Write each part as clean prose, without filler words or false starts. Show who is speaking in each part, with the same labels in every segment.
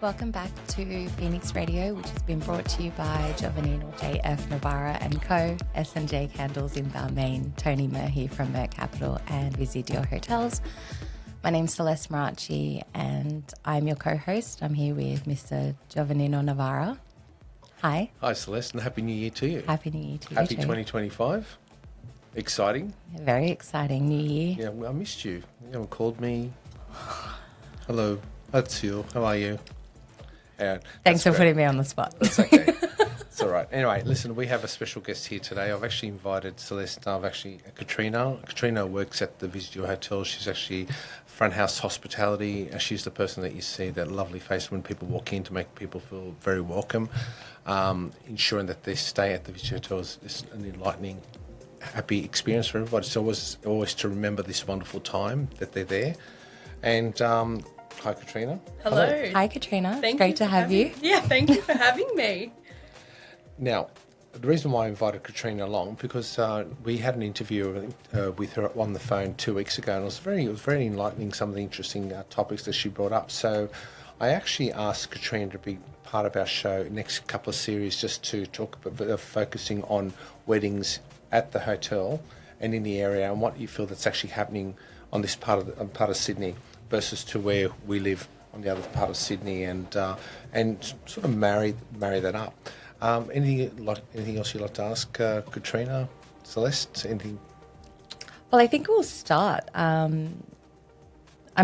Speaker 1: Welcome back to Phoenix Radio, which has been brought to you by Giovannino JF Navarra and Co, S&J Candles in Balmain, Tony Murphy from Mer Capital and Visy Dior Hotels. My name's Celeste Marachi and I'm your co-host. I'm here with Mr. Giovannino Navarra. Hi.
Speaker 2: Hi Celeste, and Happy New Year to you.
Speaker 1: Happy New Year to you
Speaker 2: Happy
Speaker 1: too.
Speaker 2: 2025. Exciting.
Speaker 1: Very exciting New Year.
Speaker 2: Yeah, well, I missed you. You haven't called me. Hello, that's you. How are you?
Speaker 1: Thanks for putting me on the spot.
Speaker 2: That's okay. It's all right. Anyway, listen, we have a special guest here today. I've actually invited Celeste. Katrina. Katrina works at the Visy Dior Hotel. She's actually front house hospitality. She's the person that you see, that lovely face when people walk in, to make people feel very welcome, ensuring that their stay at the Visy Hotel is an enlightening, happy experience for everybody. So always to remember this wonderful time that they're there. And hi, Katrina.
Speaker 3: Hello.
Speaker 1: Hi, Katrina.
Speaker 3: Thank
Speaker 1: Great
Speaker 3: you
Speaker 1: to
Speaker 3: for
Speaker 1: have you.
Speaker 3: Yeah, thank you for having me.
Speaker 2: Now, the reason why I invited Katrina along, because we had an interview with her on the phone 2 weeks ago, and it was very enlightening, some of the interesting topics that she brought up. So I actually asked Katrina to be part of our show next couple of series, just to talk about focusing on weddings at the hotel and in the area, and what you feel that's actually happening on this part of Sydney versus to where we live on the other part of Sydney, and sort of marry that up. Anything else you'd like to ask Katrina, Celeste? Anything?
Speaker 1: Well, I think we'll start. I'm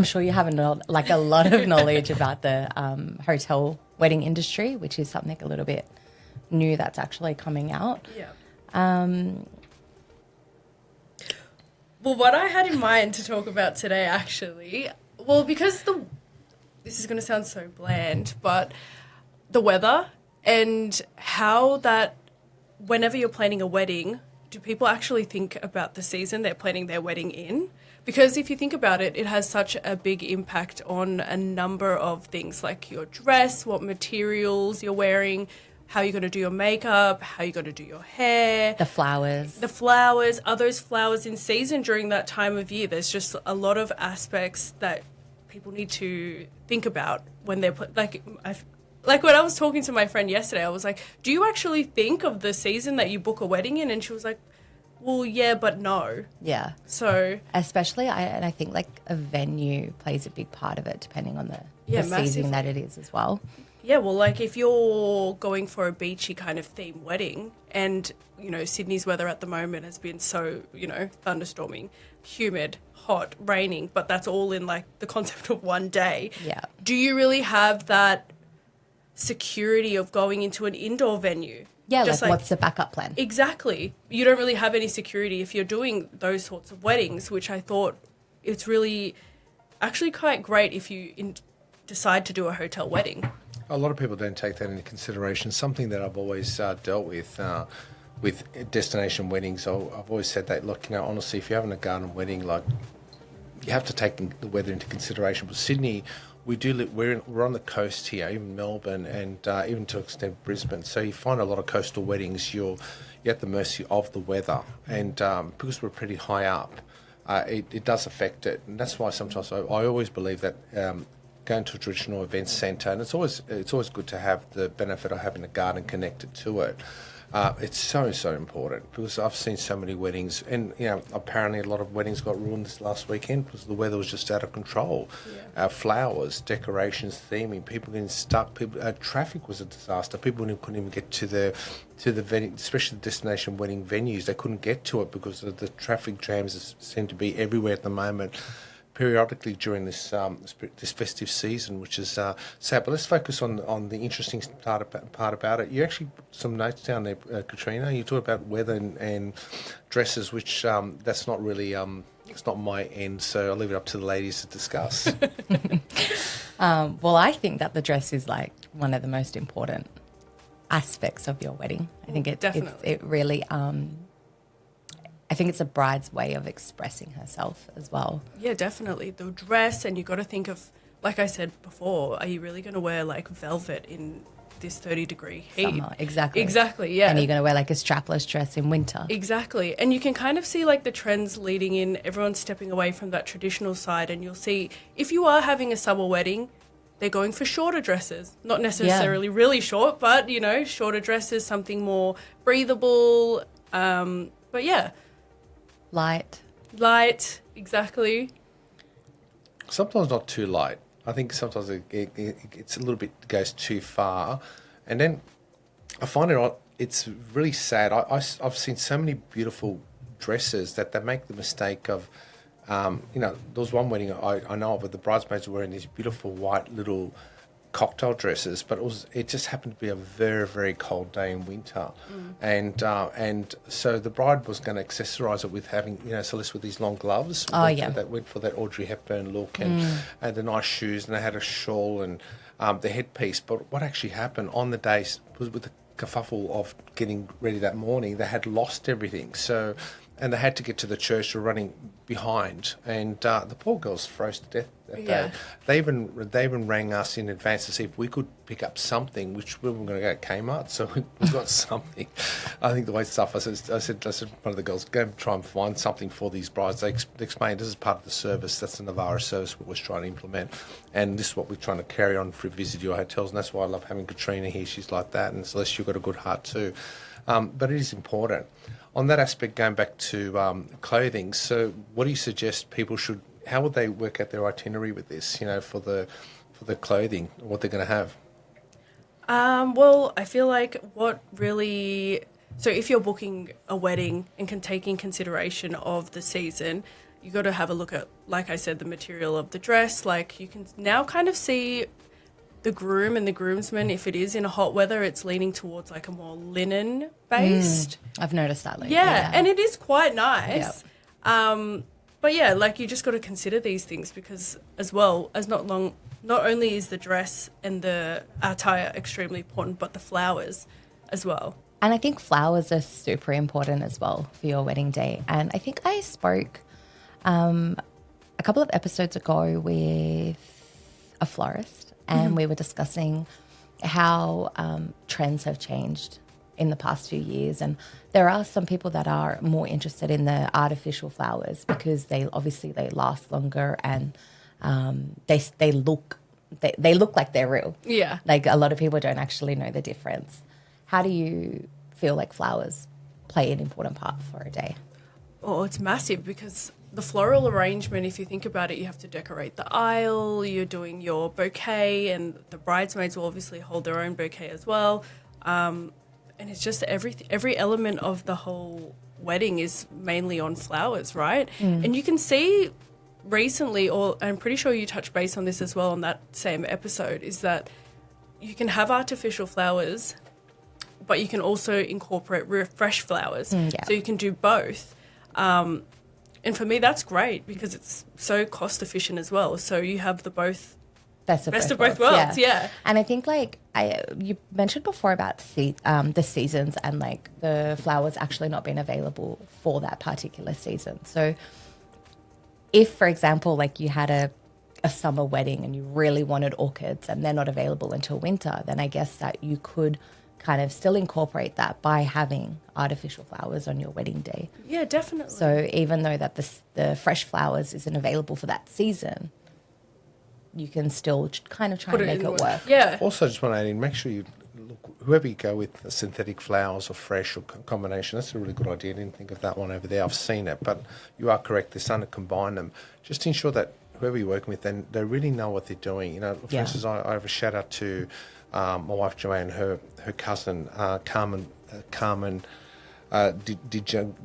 Speaker 1: sure you have a lot of knowledge about the hotel wedding industry, which is something a little bit new that's actually coming out.
Speaker 3: Yeah.
Speaker 1: Well,
Speaker 3: what I had in mind to talk about today, actually, because this is going to sound so bland, but the weather and how that whenever you're planning a wedding, do people actually think about the season they're planning their wedding in? Because if you think about it, it has such a big impact on a number of things, like your dress, what materials you're wearing, how you're going to do your makeup, how you're going to do your hair.
Speaker 1: the flowers.
Speaker 3: Are those flowers in season during that time of year? There's just a lot of aspects that people need to think about when they're like when I was talking to my friend yesterday, I was like, do you actually think of the season that you book a wedding in? And she was like, well, yeah, but no.
Speaker 1: Yeah.
Speaker 3: So
Speaker 1: especially, I think like a venue plays a big part of it, depending on the
Speaker 3: massively.
Speaker 1: season that it is as well.
Speaker 3: Yeah, well, like if you're going for a beachy kind of theme wedding, and, Sydney's weather at the moment has been so, thunderstorming, humid, hot, raining, but that's all in like the concept of one day.
Speaker 1: Yeah.
Speaker 3: Do you really have that security of going into an indoor venue?
Speaker 1: Yeah, like what's the backup plan?
Speaker 3: Exactly. You don't really have any security if you're doing those sorts of weddings, which I thought it's really actually quite great if you decide to do a hotel wedding.
Speaker 2: A lot of people don't take that into consideration. Something that I've always dealt with destination weddings. I've always said that, look, honestly, if you're having a garden wedding, like, you have to take the weather into consideration. But Sydney, we're on the coast here, even Melbourne, and even to an extent Brisbane. So you find a lot of coastal weddings, you're at the mercy of the weather, and because we're pretty high up, it does affect it, and that's why sometimes I always believe that. Going to a traditional events centre, and it's always good to have the benefit of having a garden connected to it. It's so important, because I've seen so many weddings, and apparently a lot of weddings got ruined this last weekend because the weather was just out of control. Yeah. Flowers, decorations, theming, people getting stuck. Traffic was a disaster. People couldn't even get to the venue, especially the destination wedding venues. They couldn't get to it because of the traffic jams that seem to be everywhere at the moment. Periodically during this festive season, which is sad. But let's focus on the interesting part about it. You actually put some notes down there, Katrina. You talk about weather and dresses, which that's not really it's not my end. So I'll leave it up to the ladies to discuss.
Speaker 1: Well, I think that the dress is like one of the most important aspects of your wedding. I think it really. I think it's a bride's way of expressing herself as well.
Speaker 3: Yeah, definitely. The dress, and you got to think of, like I said before, are you really going to wear like velvet in this 30-degree heat?
Speaker 1: Summer, exactly.
Speaker 3: Exactly, yeah.
Speaker 1: And you're going to wear like a strapless dress in winter.
Speaker 3: Exactly. And you can kind of see like the trends leading in, everyone's stepping away from that traditional side, and you'll see if you are having a summer wedding, they're going for shorter dresses, not necessarily really short, but, you know, shorter dresses, something more breathable. But yeah.
Speaker 1: Light,
Speaker 3: exactly.
Speaker 2: Sometimes not too light. I think sometimes it's a little bit goes too far. And then I find it's really sad. I've seen so many beautiful dresses that they make the mistake of, you know, there was one wedding I know of where the bridesmaids were wearing these beautiful white little cocktail dresses, but it just happened to be a very, very cold day in winter, and so the bride was going to accessorize it with having, you know, Celeste with these long gloves. That went for that Audrey Hepburn look, and the nice shoes, and they had a shawl and the headpiece. But what actually happened on the day was, with the kerfuffle of getting ready that morning, they had lost everything. So, and they had to get to the church. They're running behind, and the poor girls froze to death that day. They even rang us in advance to see if we could pick up something, which we were going to go to Kmart, so we got something. I think the way stuff, I said one of the girls, go and try and find something for these brides. They explained this is part of the service. That's the Navarra service we was trying to implement, and this is what we're trying to carry on for Visy Dior hotels, and that's why I love having Katrina here. She's like that, and Celeste, you've got a good heart too. But it is important. On that aspect, going back to clothing, so what do you suggest people should, how would they work out their itinerary with this, you know, for the clothing, what they're going to have?
Speaker 3: Well, I feel like so if you're booking a wedding and can take in consideration of the season, you got to have a look at, like I said, the material of the dress. Like, you can now kind of see the groom and the groomsmen, if it is in a hot weather, it's leaning towards like a more linen based.
Speaker 1: I've noticed that lately.
Speaker 3: Yeah, and it is quite nice. Yep. But yeah, like, you just got to consider these things, because as well as not only is the dress and the attire extremely important, but the flowers as well.
Speaker 1: And I think flowers are super important as well for your wedding day. And I think I spoke a couple of episodes ago with a florist, and we were discussing how trends have changed in the past few years. And there are some people that are more interested in the artificial flowers because they last longer, and they look like they're real.
Speaker 3: Yeah.
Speaker 1: Like, a lot of people don't actually know the difference. How do you feel like flowers play an important part for a day?
Speaker 3: Oh, it's massive, because the floral arrangement, if you think about it, you have to decorate the aisle, you're doing your bouquet, and the bridesmaids will obviously hold their own bouquet as well. And it's just every element of the whole wedding is mainly on flowers, right? And you can see recently, or I'm pretty sure you touched base on this as well on that same episode, is that you can have artificial flowers, but you can also incorporate fresh flowers. So you can do both. And for me, that's great, because it's so cost efficient as well. So you have the best of both worlds. Yeah.
Speaker 1: And I think, like, you mentioned before about the seasons, and like the flowers actually not being available for that particular season. So if, for example, like you had a summer wedding and you really wanted orchids and they're not available until winter, then I guess that you could kind of still incorporate that by having artificial flowers on your wedding day.
Speaker 3: Yeah, definitely.
Speaker 1: So even though that the fresh flowers isn't available for that season, you can still kind of try and make it work.
Speaker 3: Yeah.
Speaker 2: Also, just want to add in, make sure you look, whoever you go with, synthetic flowers or fresh or combination, that's a really good idea. I didn't think of that one over there. I've seen it, but you are correct. They're starting to combine them. Just to ensure that whoever you're working with, then they really know what they're doing. You know, for instance, I have a shout out to my wife Joanne, her cousin Carmen Di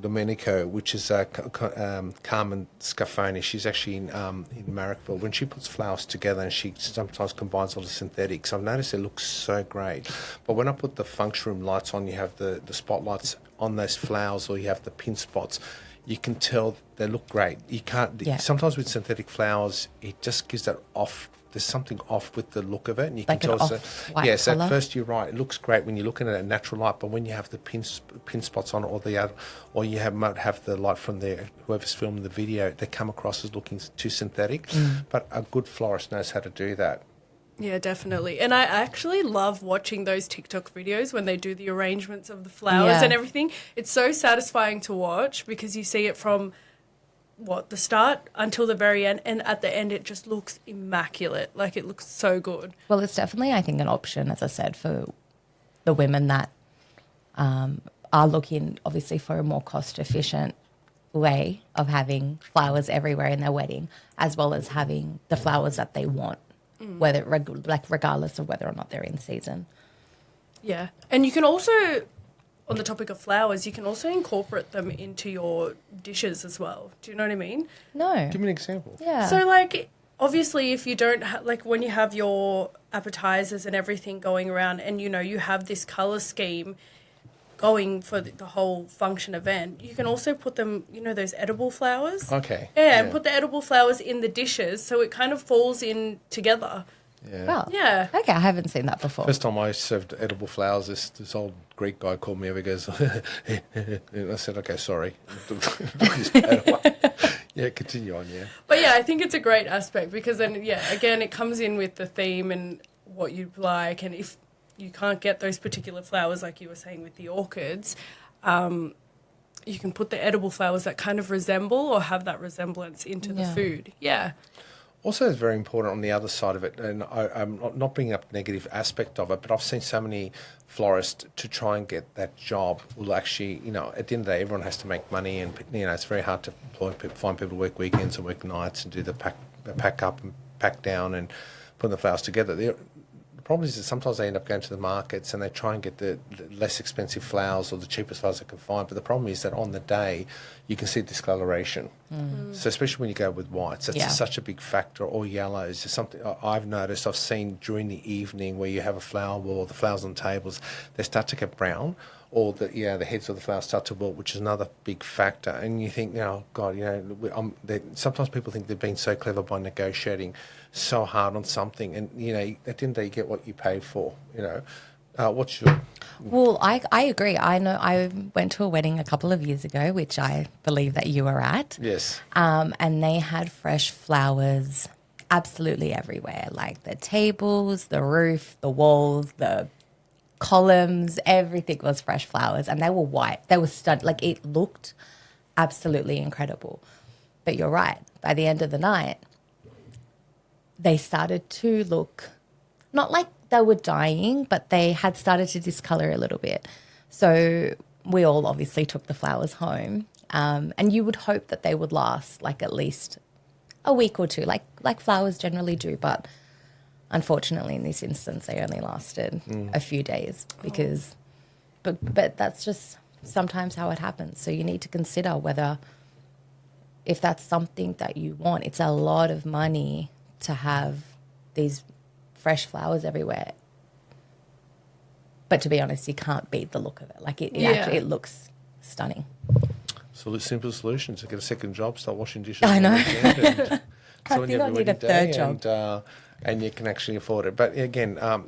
Speaker 2: Domenico, which is Carmen Scafoni. She's actually in Marrickville. When she puts flowers together, and she sometimes combines all the synthetics, I've noticed it looks so great. But when I put the function room lights on, you have the spotlights on those flowers, or you have the pin spots, you can tell they look great. You can't. Sometimes with synthetic flowers, it just gives that off. There's something off with the look of it, and you
Speaker 1: like
Speaker 2: can tell.
Speaker 1: So
Speaker 2: at first you're right. It looks great when you're looking at a natural light, but when you have the pin spots on it, or you might have the light from whoever's filming the video, they come across as looking too synthetic. But a good florist knows how to do that.
Speaker 3: Yeah, definitely. And I actually love watching those TikTok videos when they do the arrangements of the flowers and everything. It's so satisfying to watch, because you see it from the start until the very end, and at the end it just looks immaculate. Like, it looks so good.
Speaker 1: Well, it's definitely, I think, an option, as I said, for the women that are looking, obviously, for a more cost-efficient way of having flowers everywhere in their wedding, as well as having the flowers that they want, whether regardless of whether or not they're in season.
Speaker 3: Yeah. And you can also, on the topic of flowers, you can also incorporate them into your dishes as well. Do you know what I mean?
Speaker 1: No.
Speaker 2: Give me an example.
Speaker 1: Yeah.
Speaker 3: So, like, obviously, if you don't like, when you have your appetizers and everything going around, and you have this color scheme going for the whole function event, you can also put them, those edible flowers.
Speaker 2: Okay.
Speaker 3: Yeah, and put the edible flowers in the dishes, so it kind of falls in together.
Speaker 2: Yeah.
Speaker 1: Well,
Speaker 3: Yeah.
Speaker 1: okay, I haven't seen that before.
Speaker 2: First time I served edible flowers, this old Greek guy called me over. He goes, and I said, okay, sorry. Yeah, continue on, yeah.
Speaker 3: But yeah, I think it's a great aspect, because then, yeah, again, it comes in with the theme and what you like, and if you can't get those particular flowers, like you were saying with the orchids, you can put the edible flowers that kind of resemble or have that resemblance into the food. Yeah.
Speaker 2: Also, it's very important on the other side of it, and I'm not bringing up the negative aspect of it, but I've seen so many florists to try and get that job will actually, at the end of the day, everyone has to make money, and, it's very hard to find people to work weekends and work nights and do the pack up and pack down and put the flowers together. The problem is that sometimes they end up going to the markets and they try and get the less expensive flowers or the cheapest flowers they can find. But the problem is that on the day, you can see discoloration. So especially when you go with whites, that's such a big factor, or yellows. It's something I've noticed, I've seen during the evening where you have a flower wall, the flowers on the tables, they start to get brown, or the heads of the flowers start to wilt, which is another big factor. And you think, God, sometimes people think they've been so clever by negotiating so hard on something, and at the end of the day, you get what you paid for. What's your?
Speaker 1: Well, I agree. I know I went to a wedding a couple of years ago, which I believe that you were at.
Speaker 2: Yes.
Speaker 1: And they had fresh flowers absolutely everywhere, like the tables, the roof, the walls, the columns, everything was fresh flowers, and they were white. They were stunning. Like, it looked absolutely incredible. But you're right. By the end of the night, they started to look not like they were dying, but they had started to discolor a little bit. So we all obviously took the flowers home, and you would hope that they would last like at least a week or two, like flowers generally do. But unfortunately, in this instance, they only lasted a few days because, but that's just sometimes how it happens. So you need to consider whether, if that's something that you want, it's a lot of money to have these fresh flowers everywhere. But to be honest, you can't beat the look of it. Like, actually, it looks stunning.
Speaker 2: So the simple solution is to get a second job, start washing dishes.
Speaker 1: I know.
Speaker 2: I
Speaker 1: think I need a third job.
Speaker 2: And you can actually afford it. But again, I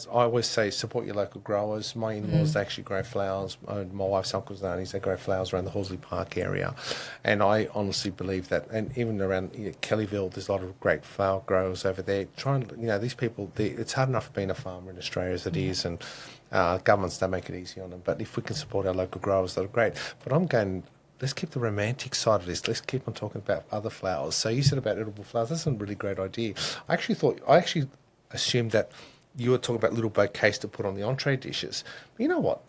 Speaker 2: always say support your local growers. My in-laws, they actually grow flowers. My wife's uncles and aunties, they grow flowers around the Horsley Park area. And I honestly believe that, and even around Kellyville, there's a lot of great flower growers over there. These people, it's hard enough being a farmer in Australia as it is, and governments don't make it easy on them. But if we can support our local growers, they're great. But I'm going, let's keep the romantic side of this. Let's keep on talking about other flowers. So you said about edible flowers. That's a really great idea. I actually assumed that you were talking about little bouquets to put on the entree dishes. But you know what?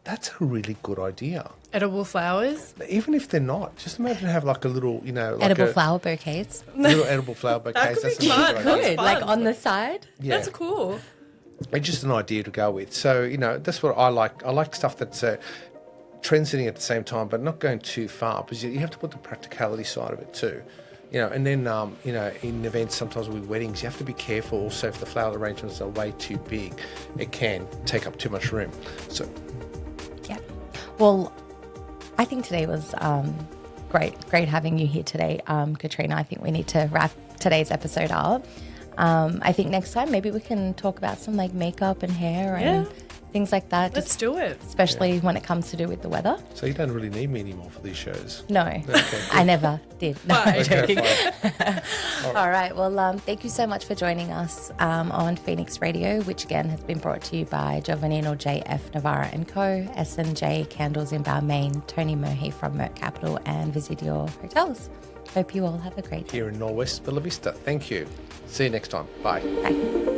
Speaker 2: That's a really good idea.
Speaker 3: Edible flowers?
Speaker 2: Even if they're not, just imagine have like a little,
Speaker 1: edible flower bouquets.
Speaker 2: Little edible flower bouquets.
Speaker 3: That could be fun.
Speaker 1: Good, like on the side.
Speaker 2: Yeah.
Speaker 3: That's cool.
Speaker 2: It's just an idea to go with. So, that's what I like. I like stuff that's trendsetting at the same time, but not going too far, because you have to put the practicality side of it too. And then, in events, sometimes with weddings, you have to be careful also if the flower arrangements are way too big. It can take up too much room. So,
Speaker 1: yeah. Well, I think today was great having you here today, Katrina. I think we need to wrap today's episode up. I think next time maybe we can talk about some like makeup and hair and things like that.
Speaker 3: Let's
Speaker 1: just
Speaker 3: do it.
Speaker 1: especially when it comes to do with the weather.
Speaker 2: So you don't really need me anymore for these shows.
Speaker 1: No,
Speaker 2: Okay,
Speaker 1: I never did. No,
Speaker 3: Bye.
Speaker 1: I'm joking.
Speaker 2: fine.
Speaker 1: All right. Well, thank you so much for joining us on Phoenix Radio, which again has been brought to you by Giovannino, JF Navarra and Co, S&J Candles in Balmain, Tony Murphy from Merck Capital, and Visy Dior Hotels. Hope you all have a great day.
Speaker 2: Here in Norwest Bella Vista. Thank you. See you next time. Bye.
Speaker 1: Bye.